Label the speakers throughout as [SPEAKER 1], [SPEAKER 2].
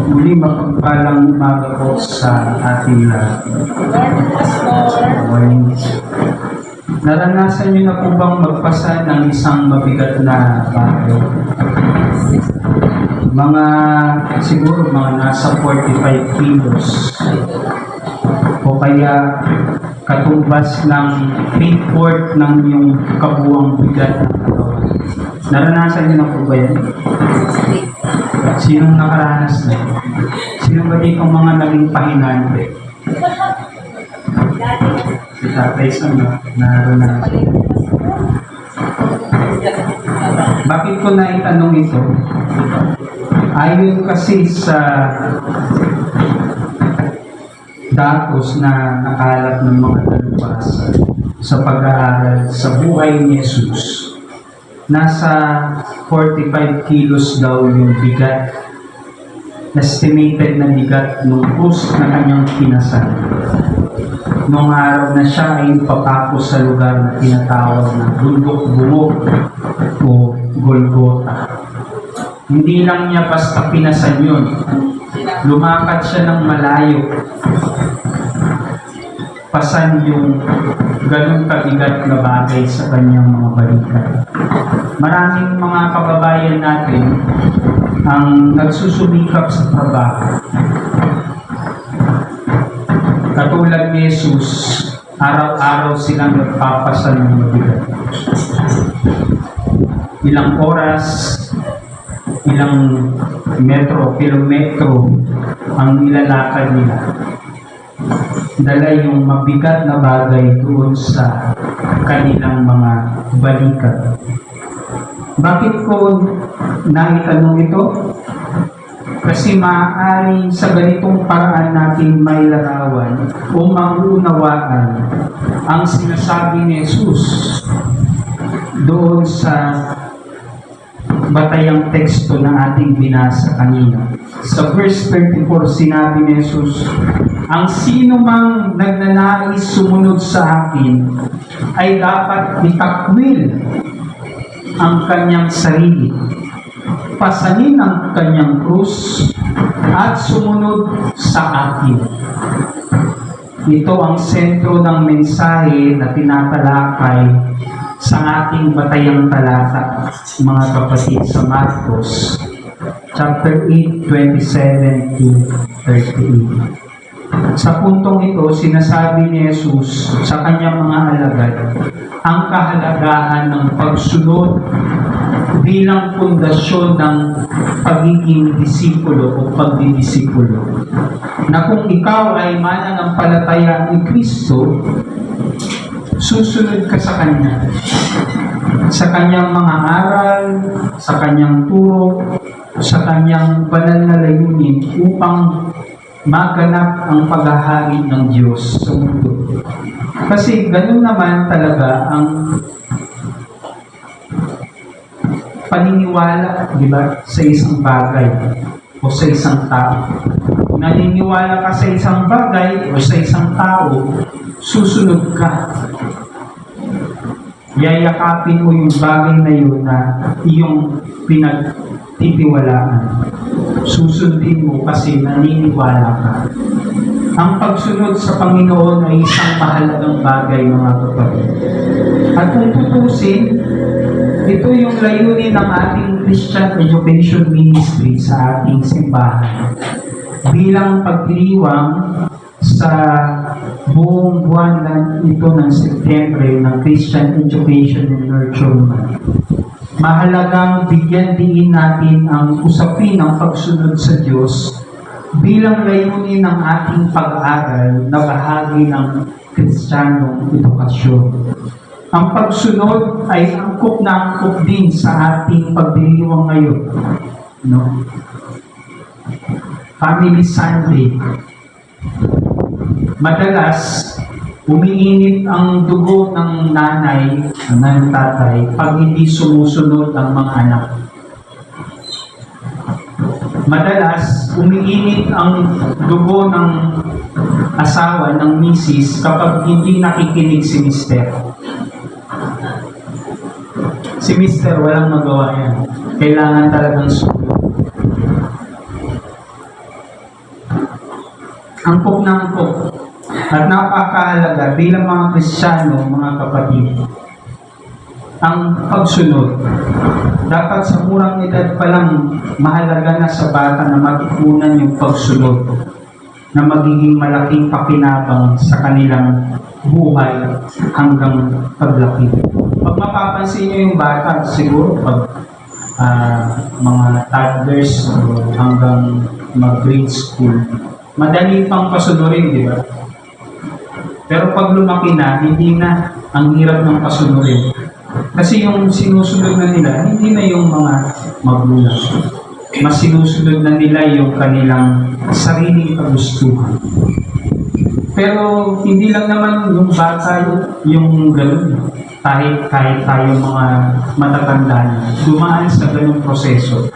[SPEAKER 1] Muli mapagpalang umaga po sa ating lahat. Morning. Naranasan niyo na po bang magpasa ng isang mabigat na bagay? Siguro mga nasa 45 kilos. O kaya katumbas ng 3/4 ng yung kabuang bigat ng katawan. Naranasan niyo na po ba yan? Sinong nakaranas na? Sino ba dito mga naging pahinante? Si Tatay Sam na naranasan. Bakit ko na itanong ito? Ayon kasi sa datos na nakalat ng mga talubasa sa pag-aaral sa buhay ni Jesus, nasa 45 kilos daw yung bigat, estimated na bigat ng krus na kanyang kinasal. Noong araw na siya ay papako sa lugar na tinatawag na Bundok-Bungok o Golgota. Hindi lang niya basta pinasal yun. Lumakad siya ng malayo. Pasan yung ganun kabigat na bagay sa kanyang mga balikat. Maraming mga kababayan natin ang nagsusumikap sa trabaho. Katulad ni Jesus, araw-araw silang nagpapasa ng mabigat. Ilang oras, ilang kilometro ang nilalakad nila. Dala yung mabigat na bagay doon sa kanilang mga balikat. Bakit ko naitanong ito? Kasi maaari sa ganitong paraan natin may larawan o maunawaan ang sinasabi ni Jesus doon sa batayang teksto na ating binasa kanina. Sa verse 34, sinabi ni Jesus, ang sino mang nagnanais sumunod sa akin ay dapat itakwil ang kanyang sarili, pasanin ang kanyang krus, at sumunod sa akin. Ito ang sentro ng mensahe na tinatalakay sa ating batayang talata, mga kapatid, sa Marcos chapter 8, 27 to 38. Sa puntong ito, sinasabi ni Jesus sa kanyang mga alagad ang kahalagahan ng pagsunod bilang pundasyon ng pagiging disipulo o pagdidisipulo. Na kung ikaw ay mananampalataya ni Kristo, susunod ka sa Kanya. Sa Kanyang mga aral, sa Kanyang turo, sa Kanyang banal na layunin upang maganap ang paghahari ng Diyos sa mundo. Kasi ganun naman talaga ang paniniwala, di ba, sa isang bagay o sa isang tao. Naniniwala ka sa isang bagay o sa isang tao, susunod ka. Yayakapin mo yung bagay na yun na iyong pinagtitiwalaan. Susundin mo kasi naniniwala ka. Ang pagsunod sa Panginoon ay isang mahalagang bagay, mga kapatid. At kung tutusin, ito yung layunin ng ating Christian Education Ministry sa ating simbahan. Bilang pagdiriwang sa buong buwan na ito ng Setyembre ng Christian Education and Nurture Month. Mahalagang bigyan din natin ang usapin ng pagsunod sa Diyos bilang layunin ng ating pag-aaral na bahagi ng Kristiyanong edukasyon. Ang pagsunod ay angkop na angkop din sa ating pagdiriwang ngayon. No? Family Sunday. Madalas, umiinit ang dugo ng nanay, ng tatay, pag hindi sumusunod ang mga anak. Madalas, umiinit ang dugo ng asawa, ng misis, kapag hindi nakikinig si mister. Si mister, walang magawa yan. Kailangan talagang sumunod. angkop na angkop at napakahalaga bilang mga Kristiyano, mga kapatid, ang pagsunod. Dapat sa murang edad pa lang mahalaga na sa bata na matutunan yung pagsunod na magiging malaking pakinabang sa kanilang buhay hanggang paglaki. Pag mapapansin nyo yung bata, siguro pag mga toddlers o hanggang mag-grade school, madali pang pasunurin, di ba? Pero pag lumaki na, hindi na ang hirap ng pasunurin. Kasi yung sinusunod na nila, hindi na yung mga magulang. Mas sinusunod na nila yung kanilang sariling kagustuhan. Pero hindi lang naman yung bata yung gano'n. Kahit tayo mga matatanda na, dumaan sa ganung proseso.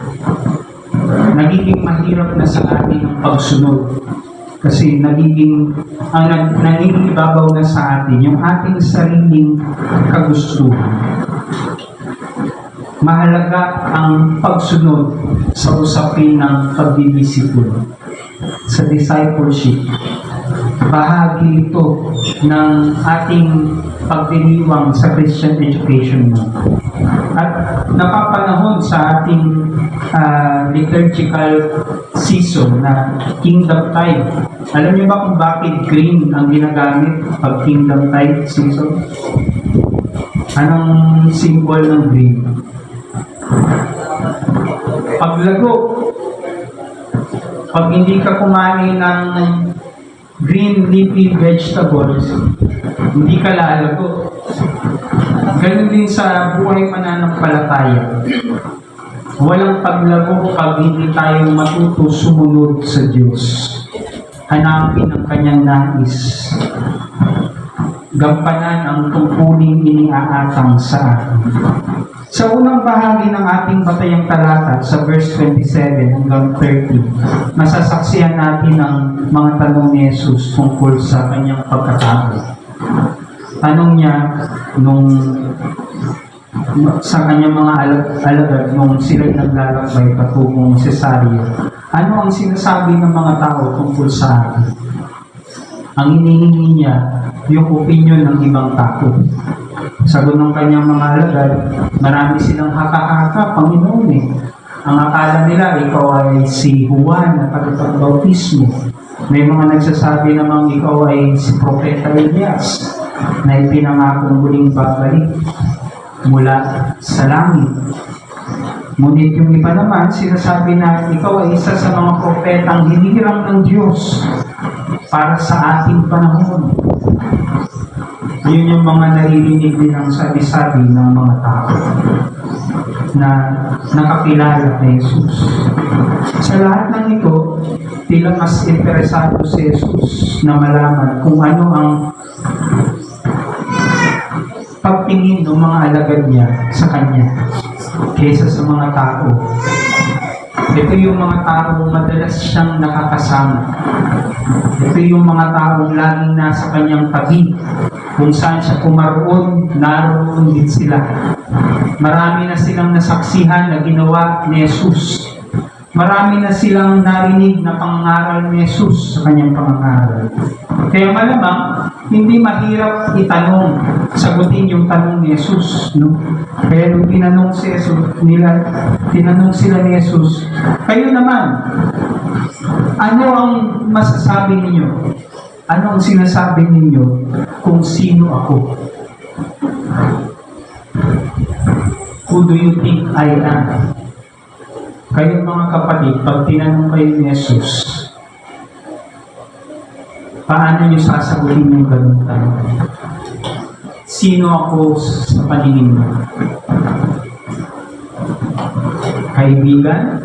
[SPEAKER 1] Nagiging mahirap na sa atin ang pagsunod. Kasi nagiging ibabaw na sa atin yung ating sariling kagustuhan. Mahalaga ang pagsunod sa usapin ng pagdidisipulo, sa discipleship. Bahagi ito ng ating pagdiriwang sa Christian education mo. At napapanahon sa ating liturgical season na Kingdom Tide. Alam niyo ba kung bakit green ang ginagamit pag Kingdom Tide season? Anong symbol ng green? Paglago. Pag hindi ka kumain ng green leafy vegetables, hindi ka lalago. Ganun din sa buhay pananampalataya. Walang paglago pag hindi tayo matuto sumunod sa Diyos. Hanapin ang kanyang nais. Gampanan ang tungkuling iniaatang sa atin. Sa unang bahagi ng ating batayang talata, sa verse 27 hanggang 30, masasaksihan natin ang mga tanong ni Jesus tungkol sa kanyang pagkatao. Tanong niya sa kanyang mga alagad nung sila'y naglalakbay patungong Cesarea. Ano ang sinasabi ng mga tao tungkol sa akin? Ang hinihingi niya, yung opinion ng ibang tao. Sagot ng kanyang mga alagad, marami silang haka-haka, Panginoon eh. Ang akala nila, ikaw ay si Juan na tagapagbautismo. May mga nagsasabi namang ikaw ay si Propeta Elias na ipinangakong muling babalik mula sa langit. Ngunit yung iba naman, sinasabi na ikaw ay isa sa mga propetang hinirang ng Diyos para sa ating panahon. Yun yung mga naririnig din ang sabi-sabi ng mga tao na nakakilala kay Jesus. Sa lahat ng ito, tila mas interesado si Jesus na malaman kung ano ang pagtingin ng mga alagad niya sa kanya kaysa sa mga tao. Ito yung mga taong madalas siyang nakakasama. Ito yung mga taong laging nasa kanyang tabi. Kung saan siya pumaroon, naroon din sila. Marami na silang nasaksihan na ginawa ni Jesus. Marami na silang narinig na pangangaral ni Jesus sa kanyang pangangaral. Kaya malamang, hindi mahirap itanong, sagutin yung tanong ni Jesus. No? Kaya nung tinanong sila ni Jesus, kayo naman, ano ang masasabi ninyo? Ano ang sinasabi ninyo kung sino ako? Who do you think I am? Kayo mga kapatid, pag tinanong kayo ni Jesus, paano niyo sasagutin yung ganung tanong? Sino ako sa paningin mo? Kaibigan?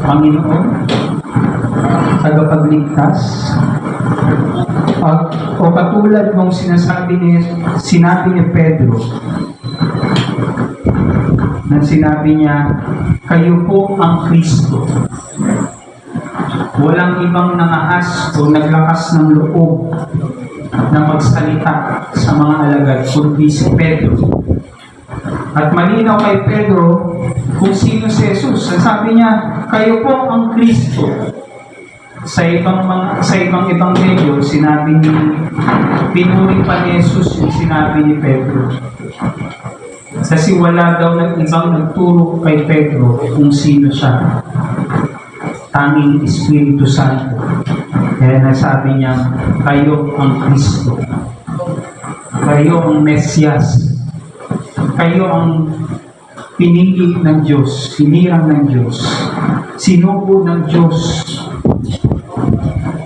[SPEAKER 1] Panginoon? Tagapagligtas? O katulad ng sinabi ni Pedro, na sinabi niya, kayo po ang Kristo. Walang ibang nangahas o naglakas ng loob na magsalita sa mga alagad kundi si Pedro. At malinaw kay Pedro kung sino si Jesus. Sabi niya, kayo po ang Kristo. Sa ibang ebanghelyo, sinabi ni pinuri pa ni Jesus yung sinabi ni Pedro. Kasi wala daw ng ibang nagturo kay Pedro kung sino siya. Tanging Espiritu Santo. Kaya nasabi niya, kayo ang Kristo. Kayo ang Mesyas. Kayo ang pinili ng Diyos, sinirang ng Diyos, sinugo ng Diyos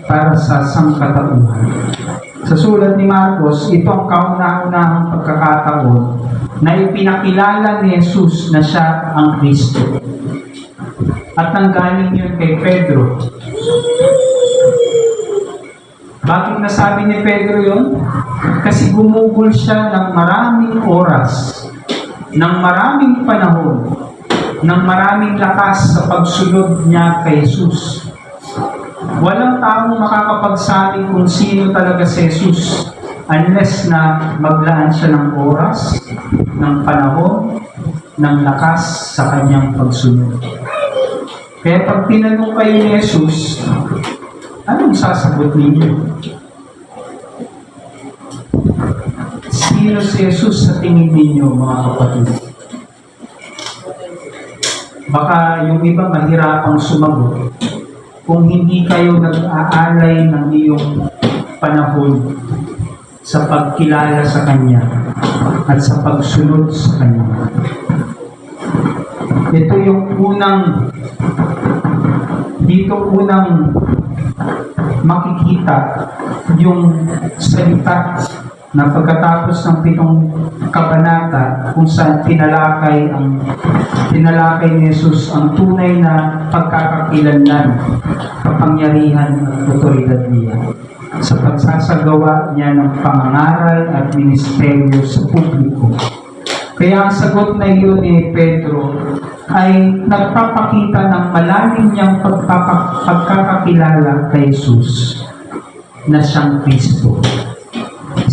[SPEAKER 1] para sa sangkatauhan. Sa sulat ni Marcos, ito ang kauna-unahang pagkakataon na ipinakilala ni Jesus na siya ang Kristo. At nanggaling yun kay Pedro. Bakit nasabi ni Pedro yun? Kasi gumugol siya ng maraming oras, ng maraming panahon, ng maraming lakas sa pagsunod niya kay Jesus. Walang taong makakapagsabi kung sino talaga si Jesus unless na maglaan siya ng oras, ng panahon, ng lakas sa kanyang pagsunod. Kaya pag tinanong kayo ni Jesus, anong sasagot ninyo? Sino si Jesus sa tingin ninyo, mga kapatid? Baka yung iba mahirapang sumagot kung hindi kayo nag-aalay ng iyong panahon sa pagkilala sa Kanya at sa pagsunod sa Kanya. Ito yung unang makikita yung salita na pagkatapos ng 7 kabanata kung saan tinalakay ni Jesus ang tunay na pagkakakilanlan, kapangyarihan at otoridad niya sa pagsasagawa niya ng pangangaral at ministeryo sa publiko. Kaya ang sagot na iyon ni Pedro ay nagpapakita ng malalim niyang pagkakakilala kay Jesus na siyang Kristo.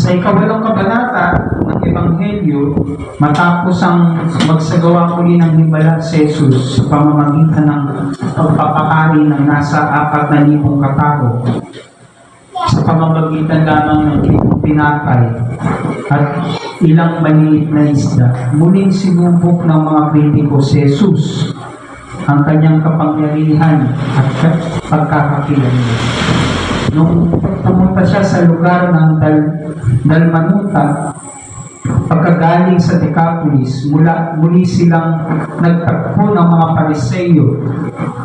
[SPEAKER 1] Sa 8 kabanata ng Ebanghelyo, matapos ang magsagawa muli ng himala si Jesus sa pamamagitan ng pagpapakari ng nasa 4,000 katao, sa pamamagitan lamang ng 5 tinapay at ilang maliit na isda, muling sinubok ng mga kritiko si Jesus ang kanyang kapangyarihan at pagkakakilanlan. Nung pumunta siya sa lugar ng Dalmanuta, pagkagaling sa Decapolis, muli silang nagtagpo ng mga Pariseyo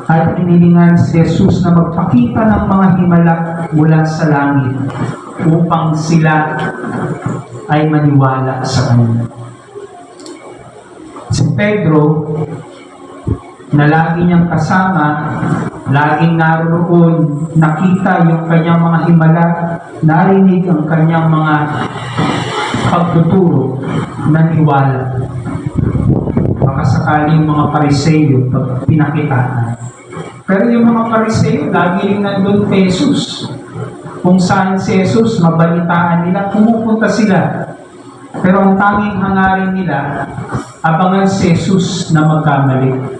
[SPEAKER 1] at inilingan si Jesus na magpakita ng mga himala mula sa langit upang sila ay maniwala sa Kanya. Si Pedro, na lagi niyang kasama, laging naroon, nakita yung kanyang mga himala, narinig ang kanyang mga pagtuturo, naniwala. Baka sakaling mga Pariseyo pag pinakitaan. Pero yung mga Pariseyo, lagi rin nandun kay Jesus. Kung saan si Jesus, mabalitaan nila, pumupunta sila. Pero ang tanging hangarin nila, abangan si Jesus na magkamali.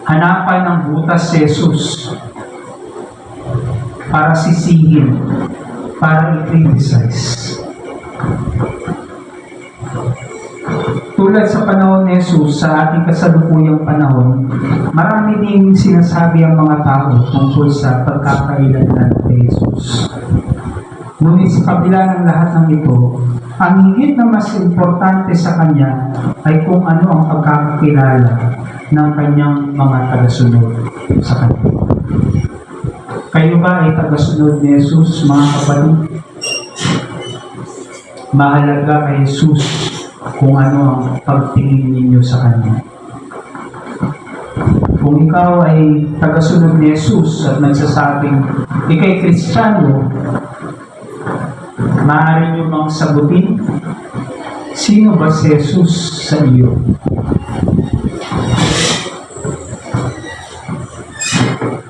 [SPEAKER 1] Hanapan ng butas si Jesus para sisihin, para i-criticize. Tulad sa panahon ni Jesus, sa ating kasalukuyang panahon, marami ding sinasabi ang mga tao tungkol sa pagkakailanlan ni Jesus. Ngunit sa kabila ng lahat ng ito, ang higit na mas importante sa Kanya ay kung ano ang pagkakakilala ng Kanyang mga tagasunod sa Kanya. Kayo ba ay tagasunod ni Jesus, mga kapatid? Mahalaga kay Jesus kung ano ang pagtingin ninyo sa Kanya. Kung ikaw ay tagasunod ni Jesus at nagsasabing ikay Kristiyano, maaari niyo bang sagutin, sino ba si Jesus sa iyo?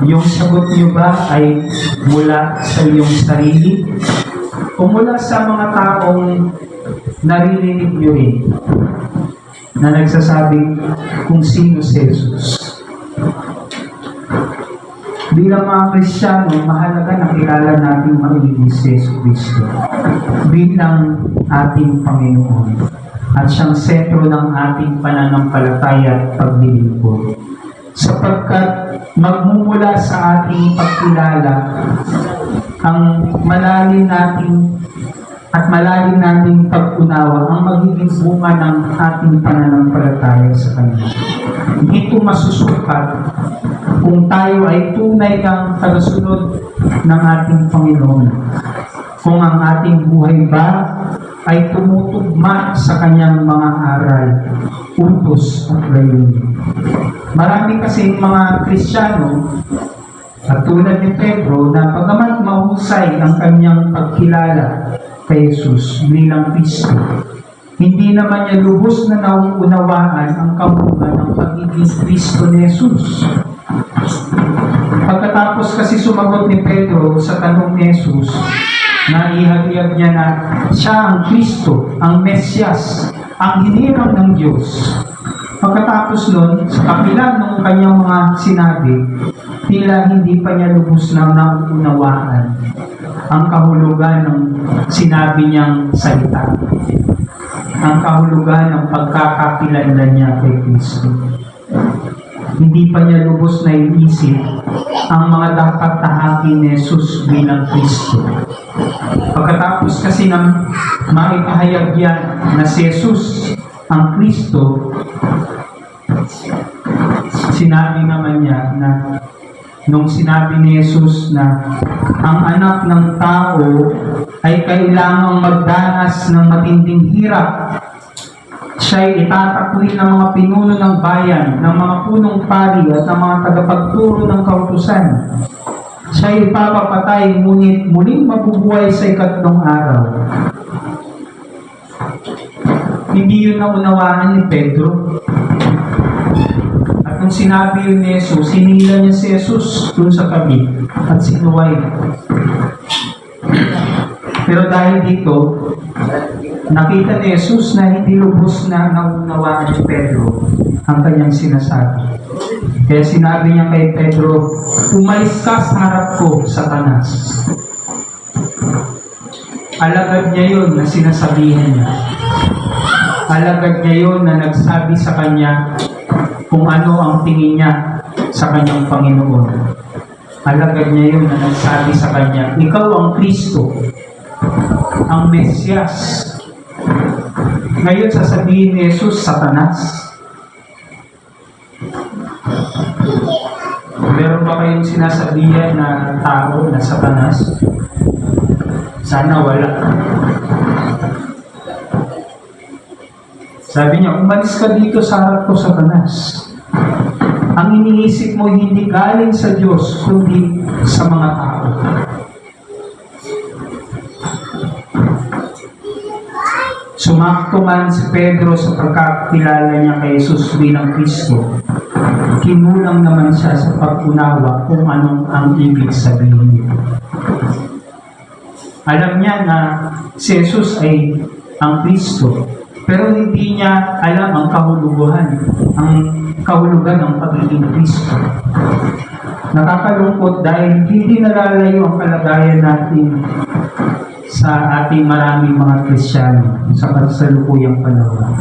[SPEAKER 1] Yung sagot niyo ba ay mula sa iyong sarili o mula sa mga taong naririnig niyo rin na nagsasabing kung sino si Jesus. Bilang mga Kristiyano, mahalaga na kilala natin maigi si Yesu Cristo bilang ating Panginoon at siyang sentro ng ating pananampalataya at paglilingkod. Sapagkat magmumula sa ating pagkilala ang malalim nating pag-unawa ang magiging bunga ng ating pananampalataya sa Kanya. Dito masusukat kung tayo ay tunay kang tagasunod ng ating Panginoon. Kung ang ating buhay ba ay tumutugma sa Kanyang mga aral, utos at layunin. Marami kasi mga Kristiyano, at tulad ni Pedro, na pagamat mahusay ang kanyang pagkilala kay Jesus bilang Kristo, hindi naman niya lubos na nauunawaan ang kabungan ng pagiging Kristo ni Jesus. Pagkatapos kasi sumagot ni Pedro sa tanong ni Jesus, na ihagiyag niya na siya ang Kristo, ang Mesyas, ang hinirang ng Diyos. Pagkatapos nun, sa kapila ng kanyang mga sinabi, tila hindi pa niya lubos na nauunawaan ang kahulugan ng sinabi niyang salita, ang kahulugan ng pagkakakilanlan niya kay Kristo. Hindi pa niya lubos na iisip ang mga dapat tahakin ni Jesus bilang Kristo. Pagkatapos kasi ng maipahayag yan na si Jesus ang Kristo, sinabi naman niya na nung sinabi ni Jesus na ang anak ng tao ay kailangang magdanas ng matinding hirap, siya'y itatakwil ng mga pinuno ng bayan, ng mga punong pari at ng mga tagapagturo ng kautusan. Siya'y ipapapatay, ngunit muling mabubuhay sa ikatlong araw. Hindi yun naunawaan ni Pedro. At nung sinabi yun ni Jesus, sinila niya si Jesus dun sa tabi at sinuway. Pero dahil dito, nakita ni Jesus na hindi lubos na naunawaan ni Pedro ang kanyang sinasabi. Kaya sinabi niya kay Pedro, umalis ka sa harap ko, Satanas. Alagad niya yun na sinasabihan niya. Alagad niya yun na nagsabi sa kanya kung ano ang tingin niya sa kanyang Panginoon. Alagad niya yun na nagsabi sa kanya, ikaw ang Kristo, ang Mesyas. Ngayon sasabihin ni Jesus, Satanas. Meron ba kayong sinasabihan na tao na Satanas? Sana wala. Sabi niya, umalis ka dito sa harap ko, Satanas. Ang iniisip mo hindi galing sa Diyos, kundi sa mga tao. Sumakto man si Pedro sa pagkakilala niya kay Jesus bilang Kristo, kinulang naman siya sa pag-unawa kung anong ang ibig sabihin niya. Alam niya na si Jesus ay ang Kristo, pero hindi niya alam ang kahulugan ng pagiging Kristo. Nakakalungkot dahil hindi nalalayo ang kalagayan natin sa ating maraming mga Kristiyano sa kasalukuyang panahon.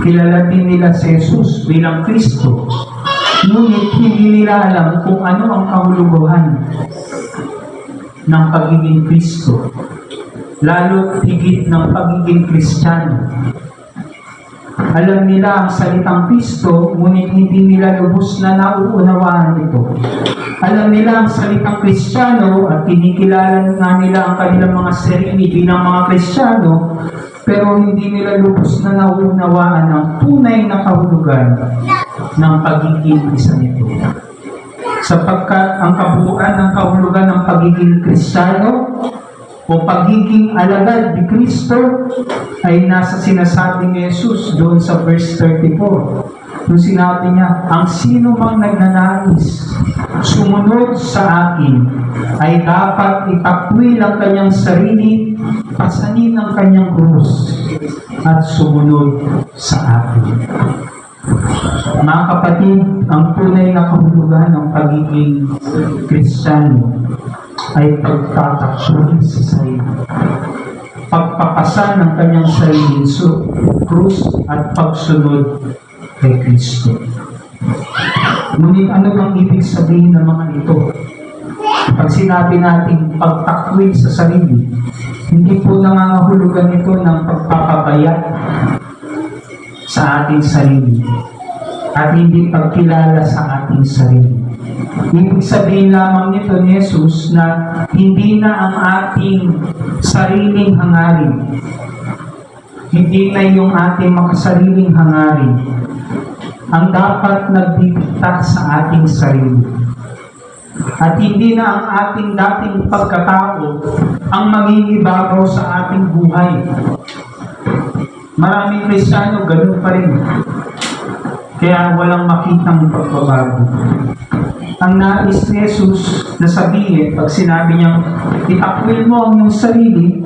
[SPEAKER 1] Kilala din nila si Jesus bilang Kristo, ngunit hindi nila alam kung ano ang kahulugan ng pagiging Kristo, lalo higit ng pagiging Kristiyano. Alam nila ang salitang Kristo, ngunit hindi nila lubos na nauunawaan ito. Alam nila ang salitang Kristiyano at kinikilala nga nila ang kanilang mga sarili bilang mga Kristiyano, pero hindi nila lubos na nauunawaan ang tunay na kahulugan ng pagiging isa nito. Sapagkat ang kabuuan ng kahulugan ng pagiging Kristiyano o pagiging alagad ni Kristo ay nasa sinasabi ni Jesus doon sa verse 34. Nung sinabi niya, ang sino mang nagnanais sumunod sa akin ay dapat itakwil ang kanyang sarili, pasanin ang kanyang krus, at sumunod sa akin. Mga kapatid, ang tunay na kahulugan ng pagiging Kristiyano ay pagtatakbo sa sarili, pagpapasa ng kanyang sarili sa krus at pagsunod kay Kristo. Ngunit ano bang ibig sabihin ng mga ito? Pag sinabi natin pagtakwil sa sarili, hindi po nangangahulugan ito ng pagpapabaya sa ating sarili at hindi pagkilala sa ating sarili. Ibig sabihin lamang nito ni Jesus na hindi na ang ating sariling hangarin, hindi na yung ating makasariling hangarin ang dapat nagbibigta sa ating sarili. At hindi na ang ating dating pagkatao ang mangingibabaw sa ating buhay. Maraming Kristiyano, ganun pa rin. Kaya walang makitang pagbabago. Ang nais ni Jesus na sabihin, pag sinabi niyang itakwil mo ang iyong sarili,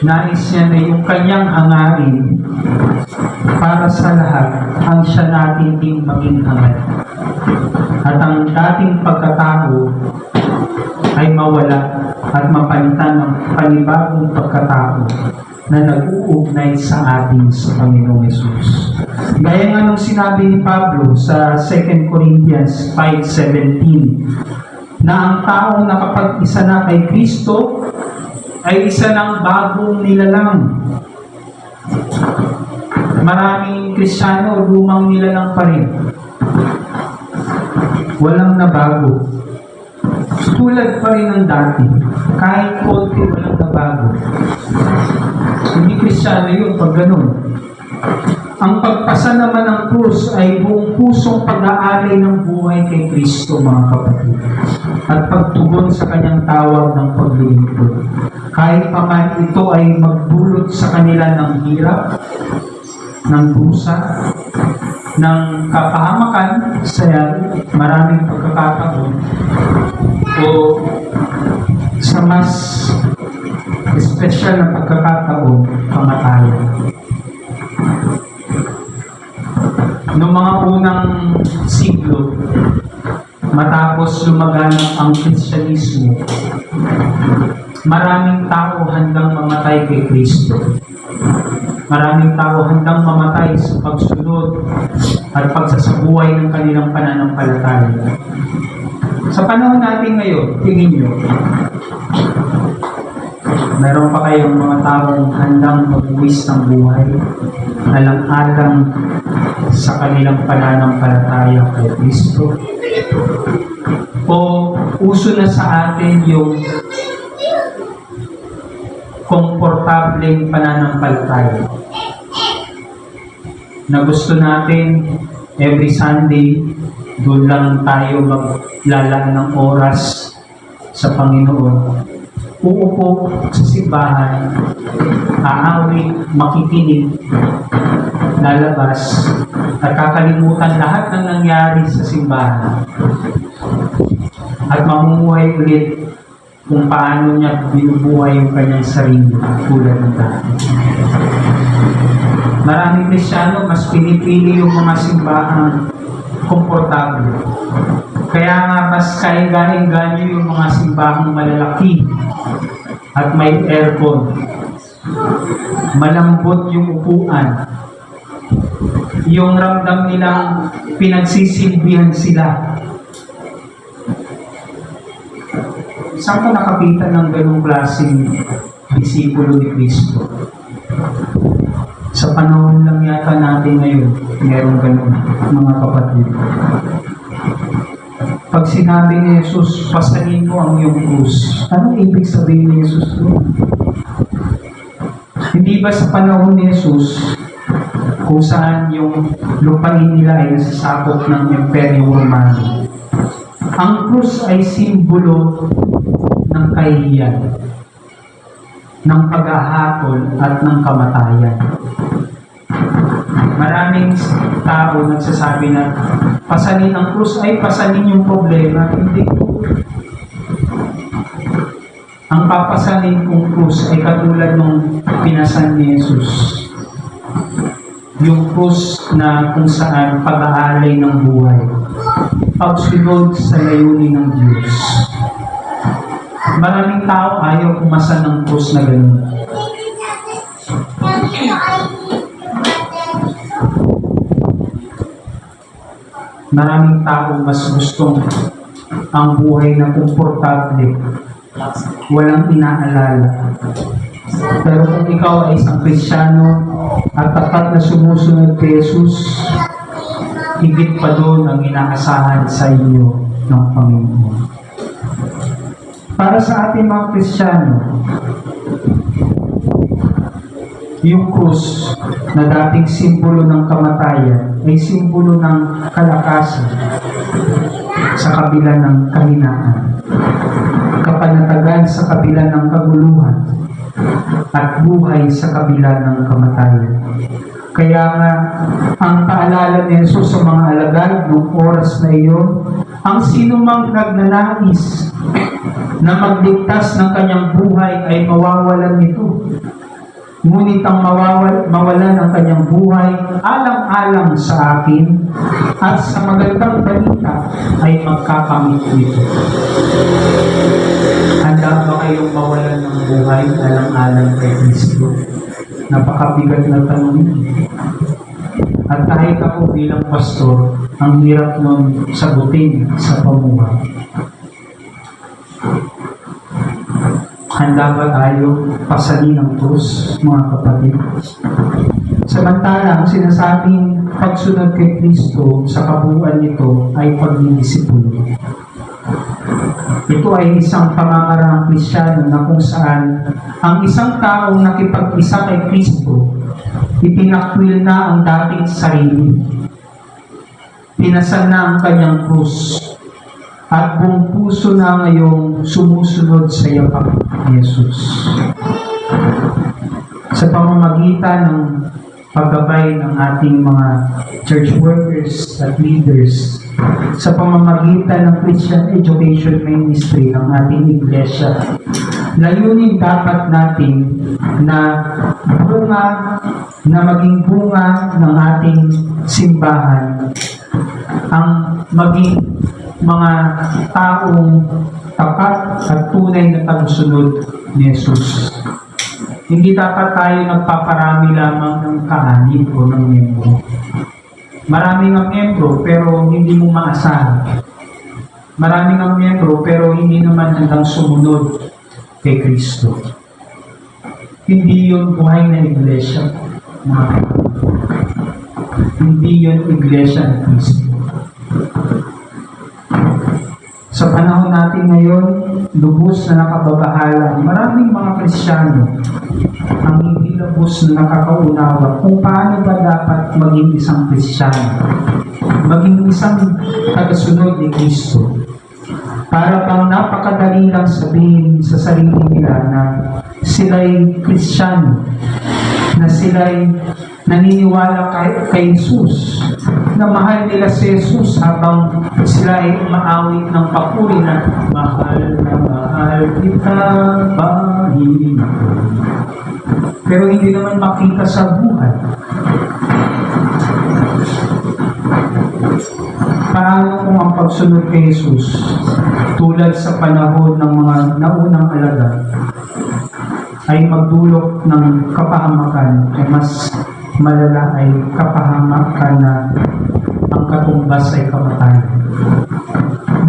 [SPEAKER 1] nais niya na yung kanyang hangarin para sa lahat ang siya natin ding maging hangad. At ang dating pagkatao ay mawala at mapalitan ng panibagong pagkatao na nag-uugnay sa atin sa Panginoong Yesus. Gaya nga nung sinabi ni Pablo sa 2 Corinthians 5:17 na ang taong nakapag-isa na kay Kristo ay isa ng bagong nilalang. Maraming Kristiyano, lumang nilalang pa rin. Walang nabago. Tulad pa rin ng dati. Kahit konti, walang nabago. Hindi Kristiyano yun pag ganun. Ang pagpasa naman ng krus ay buong pusong pag-aalay ng buhay kay Kristo, mga kapatid. At pagtugon sa kanyang tawag ng paglilingkod. Kahit pa man ito ay magdulot sa kanila ng hirap, ng dusa, ng kapahamakan sa maraming pagkakataon o sa mas espesyal na pagkakataon, kamatayan. Noong mga unang siglo, matapos lumaganap ang Kristyanismo, maraming tao handang mamatay kay Kristo. Maraming tao handang mamatay sa pagsunod at pagsasabuhay ng kanilang pananampalataya. Sa panahon natin ngayon, tingin nyo, meron pa kayong mga taong handang magbuwis ng buhay, alang-alang sa kanilang pananampalataya kay Kristo? O uso na sa atin yung komportableng pananampalataya na gusto natin every Sunday doon lang tayo maglalaan ng oras sa Panginoon, uupo sa simbahan, aawit, makikinig, lalabas, at kakalimutan lahat ng nangyari sa simbahan at mamumuhay ulit kung paano niya binubuhay yung kanyang sarili tulad ng dati. Maraming Kristiyano, mas pinipili yung mga simbahang komportable. Kaya nga mas kainggain-ganyo yung mga simbahang malalaki at may aircon. Malambot yung upuan. Yung ramdam nilang pinagsisilbihan sila. Saan ka nakapitan ng ganung klaseng disipulo ni Kristo? Sa panahon lang yata natin ngayon, meron ganun, mga kapatid. Pag sinabi ni Jesus, pasanin mo ang iyong krus, anong ibig sabihin ni Jesus doon? Hindi ba sa panahon ni Jesus, kung saan yung lupain nila ay nasasakop ng Imperyo Romano, ang krus ay simbolo ng kahihiyan, ng paghahatol at ng kamatayan. Maraming tao nagsasabi na pasanin ang krus ay pasanin yung problema. Hindi po. Ang papasanin kong krus ay katulad nung pinasan ni Jesus. yung krus na kung saan pag-aalay ng buhay, pagsunod sa layunin ng Diyos. Maraming tao ayaw pumasa ng krus na gano'n. Maraming tao mas gustong ang buhay na komportable, walang inaalala. Pero kung ikaw ay isang Kristiyano at tapat na sumusunod kay Jesus, higit pa doon ang inaasahan sa inyo ng Panginoon. Para sa ating mga Kristiyano, yung krus na dating simbolo ng kamatayan ay simbolo ng kalakasan sa kabila ng kahinaan, kapanatagan sa kabila ng kaguluhan, at buhay sa kabila ng kamatayan. Kaya nga, ang paalala ni Jesus sa mga alagad noong oras na iyon, ang sinumang nagnanais na magligtas ng kanyang buhay ay mawawalan nito. Ngunit ang mawalan ang kanyang buhay alang-alang sa akin at sa magandang balita ay magkakamit nito. Handa ba kayong mawalan ng buhay alang-alang kay Kristo? Napakabigat na tanong yun. At kahit ako bilang pastor, ang hirap nun sagutin sa pamuhay. Handa ba tayo pasalin ng krus, mga kapatid? Samantalang sinasabing pagsunod kay Kristo sa kabuuan nito ay pagdidisipulo. Ito ay isang pamamarang Kristiyano na kung saan ang isang taong nakipag-isa kay Kristo, itinakwil na ang dating sarili. Pinasan na ang kanyang krus at buong puso na ngayong sumusunod sa yapak ni Jesus. Sa pamamagitan ng paggabay ng ating mga church workers at leaders, sa pamamagitan ng Christian Education Ministry ng ating iglesia, layunin dapat natin na maging bunga ng ating simbahan ang maging mga taong tapat at tunay na tagasunod ni Jesus. Hindi dapat tayo nagpaparami lamang ng kaanib o ng miyembro. Maraming ang miyembro pero hindi mo maasahan. Maraming ang miyembro pero hindi naman hanggang sumunod kay Kristo. Hindi yun buhay na iglesia. Hindi yun iglesia ni Kristo. Sa panahon natin ngayon, lubos na nakababahala, maraming mga Kristiyano ang hindi lubos na nakakaunawa kung paano ba dapat maging isang Kristiyano, maging isang tagasunod ni Kristo. Para bang napakadali lang sabihin sa sarili nila na sila'y Kristiyano, na sila'y naniniwala kay Jesus, na mahal nila si Jesus habang sila ay umaawit ng papuri na mahal kita, Panginoon. Pero hindi naman makita sa buhay. Paano kung ang pagsunod kay Jesus, tulad sa panahon ng mga naunang alagad, ay magdulot ng kapahamakan, ay mas malala ay kapahamakan na ang katumbas ay kamatayan.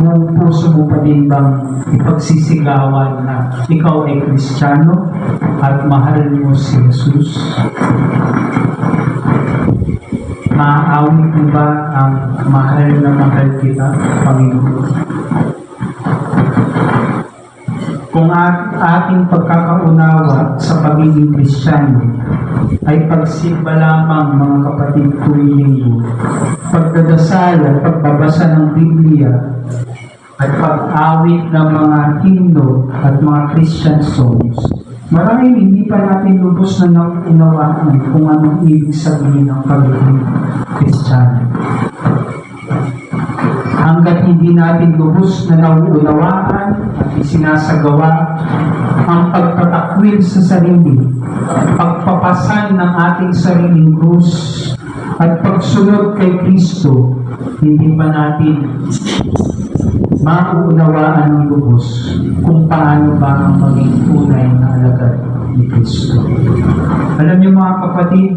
[SPEAKER 1] Buong puso mo pa din bang ipagsisigawan na ikaw ay Kristiyano at mahal mo si Jesus? Maaawit mo ba ang mahal na mahal kita, Panginoon? Kung ating pagkakaunawa sa pagiging Kristiyano ay pagsimba lamang, mga kapatid, tuwing linggo, pagdadasal at pagbabasa ng Biblia at pag-awit ng mga himno at mga Christian songs, marahil hindi pa natin lubos na nauunawaan kung anong ibig sabihin ng pagiging Kristiyano. Hanggat hindi natin lubos na nauunawaan at isinasagawa ang pagpatakwil sa sarili, pagpapasan ng ating sariling krus, At pagsunod kay Kristo, hindi pa natin mauunawaan ng lubos kung paano ba ang maging tunay na alagad ni Kristo. Alam niyo mga kapatid,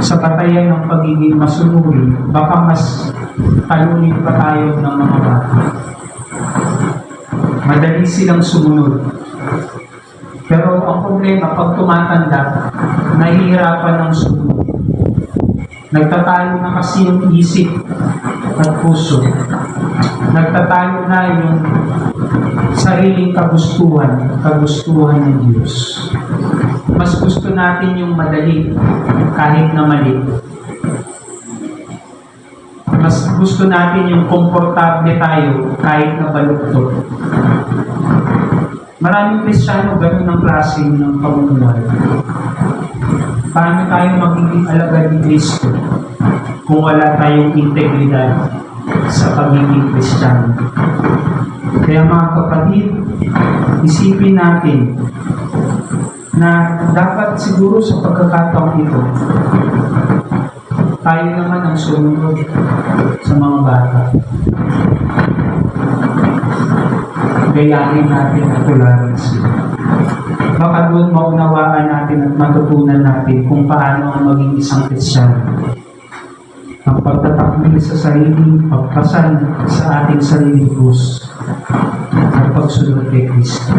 [SPEAKER 1] sa batayan ng pagiging masunuri, baka mas talunin pa tayo ng mga bata. Madali silang sumunod. Pero ang problema, pag tumatanda, nahihirapan ng sumunod. Nagtatalo na kasi yung isip at puso. Nagtatalo na yung sariling kagustuhan ng Diyos. Mas gusto natin yung madali kahit na mali. Mas gusto natin yung komportable tayo kahit na baluktot. Maraming Kristiyano ganun ang klase ng pamumuhay. Paano tayo magiging alagad ni Kristo kung wala tayong integridad sa pagiging Kristiyano? Kaya mga kapatid, isipin natin na dapat siguro sa pagkakataong ito, tayo naman ang sumunod sa mga bata. Gayahin natin at tularan sila. Baka doon maunawaan natin at matutunan natin kung paano ang maging isang Kristiyano. Ang pagtatakbil sa sarili, pagpasal sa ating sariling krus, at pagsunod kay Kristo.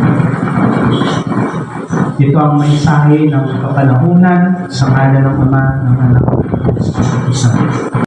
[SPEAKER 1] Ito ang mensahe ng kapanahunan sa ngalan ng Ama, ng Anak, ng Espiritu Santo.